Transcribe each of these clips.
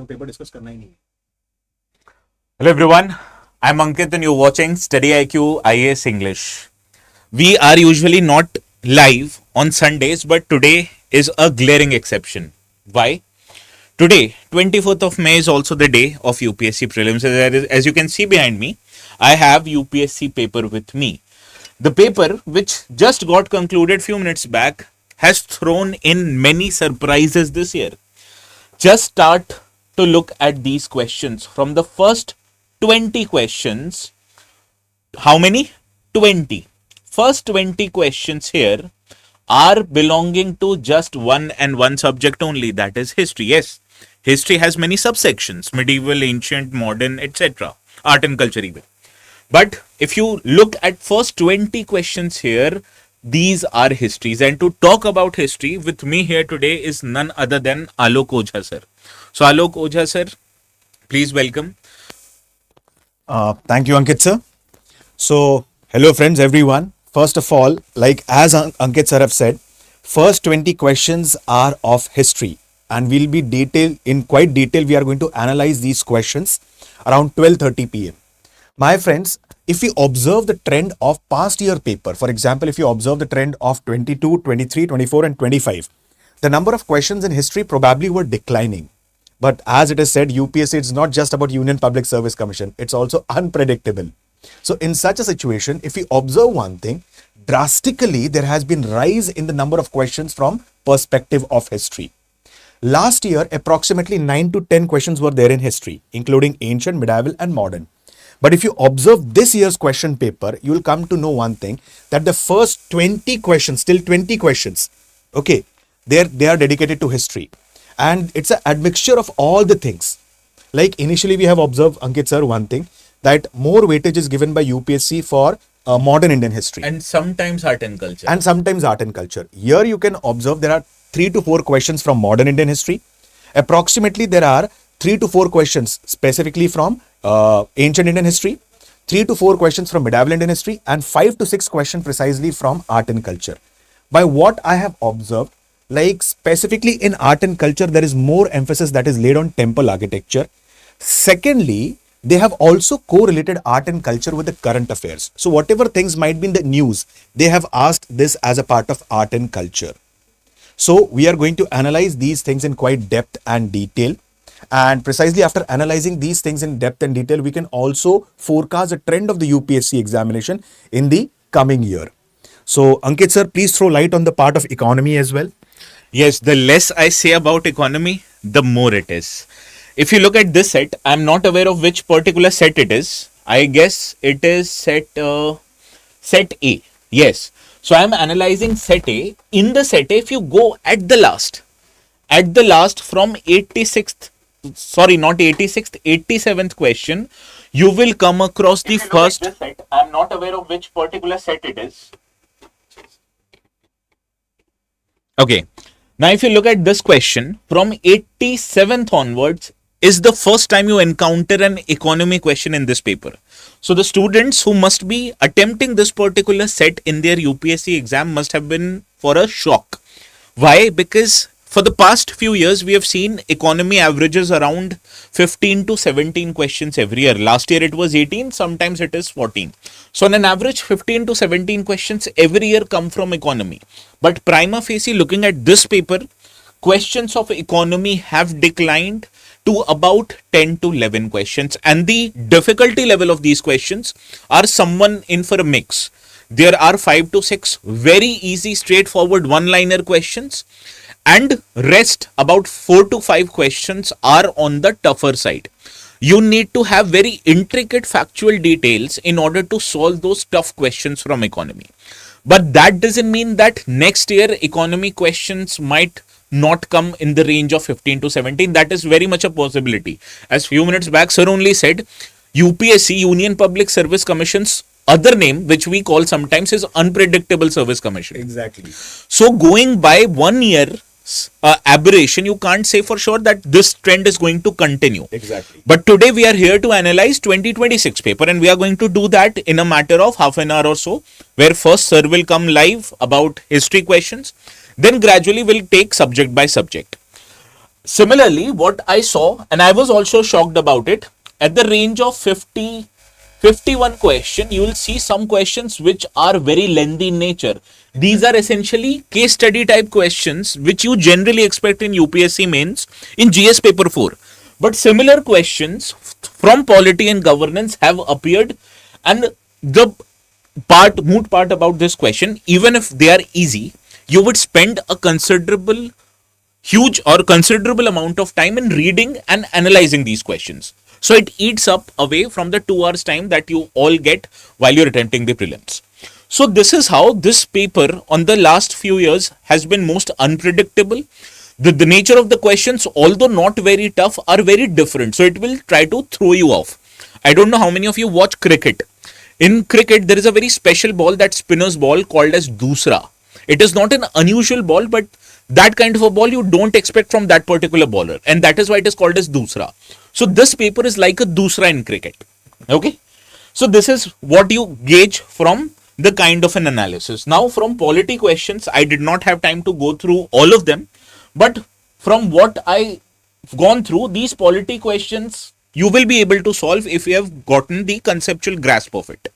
Paper discuss करना ही नहीं है। Hello everyone, I'm Ankit and you're watching StudyIQ IAS English. We are usually not live on Sundays, but today is a glaring exception. Why? Today, 24th of May is also the day of UPSC Prelims. As you can see behind me, I have UPSC paper with me. The paper, which just got concluded few minutes back, has thrown in many surprises this year. Just start to look at these questions. From the first 20 questions, how many? 20. First 20 questions here are belonging to just one and one subject only, that is history. Yes, history has many subsections: medieval, ancient, modern, etc. Art and culture even. But if you look at first 20 questions here, these are histories. And to talk about history with me here today is none other than Alok Ojha sir. So Alok Ojha sir, please welcome. Thank you, Ankit sir. So, hello friends, everyone. First of all, like as Ankit sir have said, first 20 questions are of history, and we'll be in quite detail. We are going to analyze these questions around 12:30 p.m. My friends, if we observe the trend of past year paper, for example, if you observe the trend of 22, 23, 24 and 25, the number of questions in history probably were declining. But as it is said, UPSC, it's not just about Union Public Service Commission, it's also unpredictable. So in such a situation, if we observe one thing, drastically there has been rise in the number of questions from perspective of history. Last year, approximately 9 to 10 questions were there in history, including ancient, medieval and modern. But if you observe this year's question paper, you will come to know one thing, that the first 20 questions, still 20 questions, okay, they are dedicated to history. And it's an admixture of all the things. Like initially we have observed, Ankit sir, one thing, that more weightage is given by UPSC for modern Indian history. And sometimes art and culture. And sometimes art and culture. Here you can observe there are 3 to 4 questions from modern Indian history. Approximately there are 3 to 4 questions specifically from ancient Indian history, 3 to 4 questions from medieval Indian history, and 5 to 6 questions precisely from art and culture. By what I have observed, like specifically in art and culture, there is more emphasis that is laid on temple architecture. Secondly, they have also correlated art and culture with the current affairs. So whatever things might be in the news, they have asked this as a part of art and culture. So we are going to analyze these things in quite depth and detail. And precisely after analyzing these things in depth and detail, we can also forecast the trend of the UPSC examination in the coming year. So Ankit sir, please throw light on the part of economy as well. Yes, the less I say about economy, the more it is. If you look at this set, I'm not aware of which particular set it is. I guess it is set A. Yes. So I'm analyzing set A. In the set A, if you go at the last from 86th, sorry, not 86th, 87th question, you will come across the first set. I'm not aware of which particular set it is. Okay. Now, if you look at this question, from 87th onwards is the first time you encounter an economy question in this paper. So, the students who must be attempting this particular set in their UPSC exam must have been for a shock. Why? Because for the past few years, we have seen economy averages around 15 to 17 questions every year. Last year, it was 18. Sometimes it is 14. So on an average, 15 to 17 questions every year come from economy. But prima facie, looking at this paper, questions of economy have declined to about 10 to 11 questions. And the difficulty level of these questions are someone in for a mix. There are 5 to 6 very easy, straightforward one-liner questions. And rest, about 4 to 5 questions, are on the tougher side. You need to have very intricate factual details in order to solve those tough questions from economy. But that doesn't mean that next year economy questions might not come in the range of 15 to 17. That is very much a possibility. As few minutes back, sir only said, UPSC, Union Public Service Commission's other name, which we call sometimes, is Unpredictable Service Commission. Exactly. So going by 1 year aberration, you can't say for sure that this trend is going to continue. Exactly. But today we are here to analyze 2026 paper, and we are going to do that in a matter of half an hour or so, where first sir will come live about history questions, then gradually we'll take subject by subject. Similarly, what I saw, and I was also shocked about it, at the range of 51 question, you will see some questions which are very lengthy in nature. These are essentially case study type questions which you generally expect in UPSC mains in GS paper 4. But similar questions from polity and governance have appeared, and the moot part about this question, even if they are easy, you would spend a huge or considerable amount of time in reading and analyzing these questions. So it eats up away from the 2 hours time that you all get while you're attempting the prelims. So this is how this paper on the last few years has been most unpredictable. The nature of the questions, although not very tough, are very different. So it will try to throw you off. I don't know how many of you watch cricket. In cricket, there is a very special ball, that spinner's ball, called as doosra. It is not an unusual ball, but that kind of a ball you don't expect from that particular bowler, and that is why it is called as doosra. So this paper is like a doosra in cricket. Okay, so this is what you gauge from the kind of an analysis. Now, from polity questions, I did not have time to go through all of them, but from what I gone through, these polity questions you will be able to solve if you have gotten the conceptual grasp of it.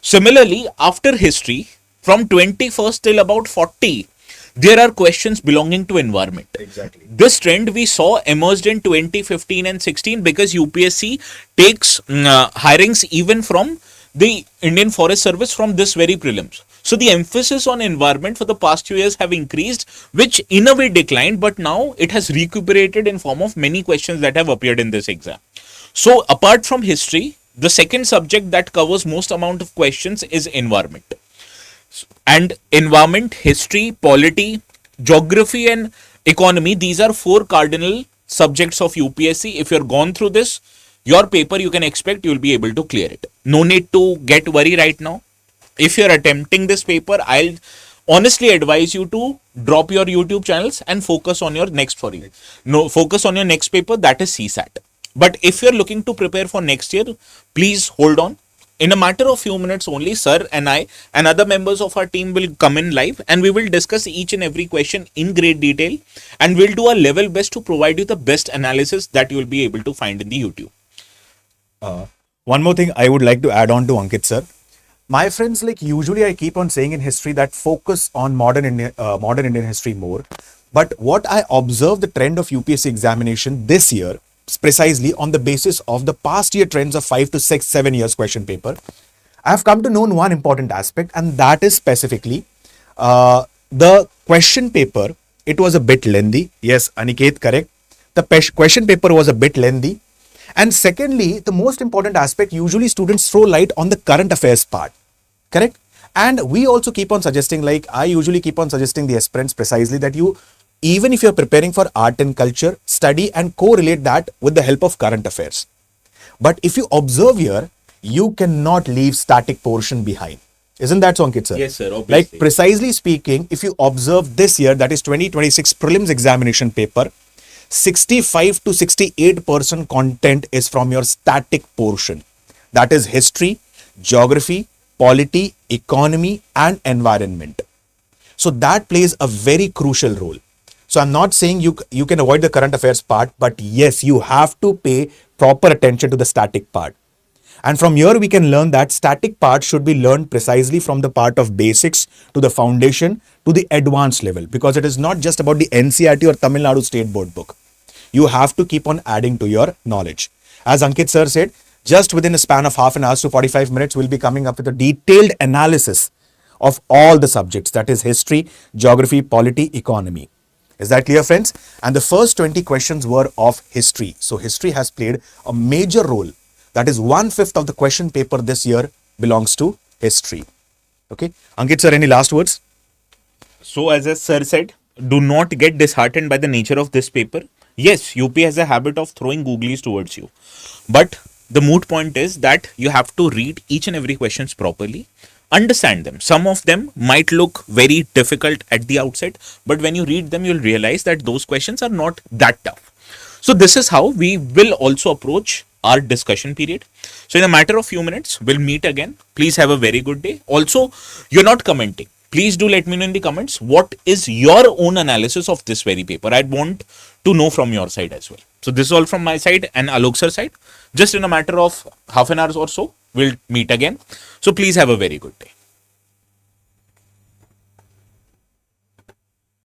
Similarly, after history, from 21st till about 40, there are questions belonging to environment. Exactly. This trend we saw emerged in 2015 and 16 because UPSC takes hirings even from the Indian Forest Service from this very prelims. So the emphasis on environment for the past 2 years have increased, which in a way declined, but now it has recuperated in form of many questions that have appeared in this exam. So apart from history, the second subject that covers most amount of questions is environment. And environment, history, polity, geography and economy, these are 4 cardinal subjects of UPSC. If you're gone through this, your paper, you can expect you'll be able to clear it. No need to get worried right now. If you're attempting this paper, I'll honestly advise you to drop your YouTube channels and focus on your next focus on your next paper, that is CSAT. But if you're looking to prepare for next year, please hold on. In a matter of few minutes only, sir and I and other members of our team will come in live, and we will discuss each and every question in great detail, and we'll do our level best to provide you the best analysis that you will be able to find in the YouTube. One more thing I would like to add on to Ankit sir. My friends, like usually I keep on saying in history that focus on modern Indian history more. But what I observed the trend of UPSC examination this year, precisely on the basis of the past year trends of 5 to 6, 7 years question paper, I have come to know one important aspect, and that is specifically the question paper. It was a bit lengthy. Yes, Aniket, correct. The question paper was a bit lengthy. And secondly, the most important aspect, usually students throw light on the current affairs part. Correct? And we also keep on suggesting, like I usually keep on suggesting the aspirants precisely that you, even if you're preparing for art and culture, study and correlate that with the help of current affairs. But if you observe here, you cannot leave static portion behind. Isn't that so, Ankit sir? Yes, sir. Obviously. Like precisely speaking, if you observe this year, that is 2026 prelims examination paper, 65 to 68% content is from your static portion. That is history, geography, polity, economy and environment. So that plays a very crucial role. So I'm not saying you can avoid the current affairs part, but yes, you have to pay proper attention to the static part. And from here, we can learn that static part should be learned precisely from the part of basics to the foundation to the advanced level, because it is not just about the NCERT or Tamil Nadu State Board book. You have to keep on adding to your knowledge. As Ankit sir said, just within a span of half an hour to 45 minutes, we'll be coming up with a detailed analysis of all the subjects, that is history, geography, polity, economy. Is that clear, friends? And the first 20 questions were of history. So history has played a major role. That is 1/5 of the question paper this year belongs to history. Okay. Ankit sir, any last words? So as sir said, do not get disheartened by the nature of this paper. Yes, UP has a habit of throwing googlies towards you. But the moot point is that you have to read each and every questions properly, understand them. Some of them might look very difficult at the outset, but when you read them, you'll realize that those questions are not that tough. So this is how we will also approach our discussion period. So in a matter of few minutes, we'll meet again. Please have a very good day. Also, you're not commenting. Please do let me know in the comments what is your own analysis of this very paper. I'd want to know from your side as well. So this is all from my side and Alok sir side. Just in a matter of half an hour or so, we'll meet again. So please have a very good day.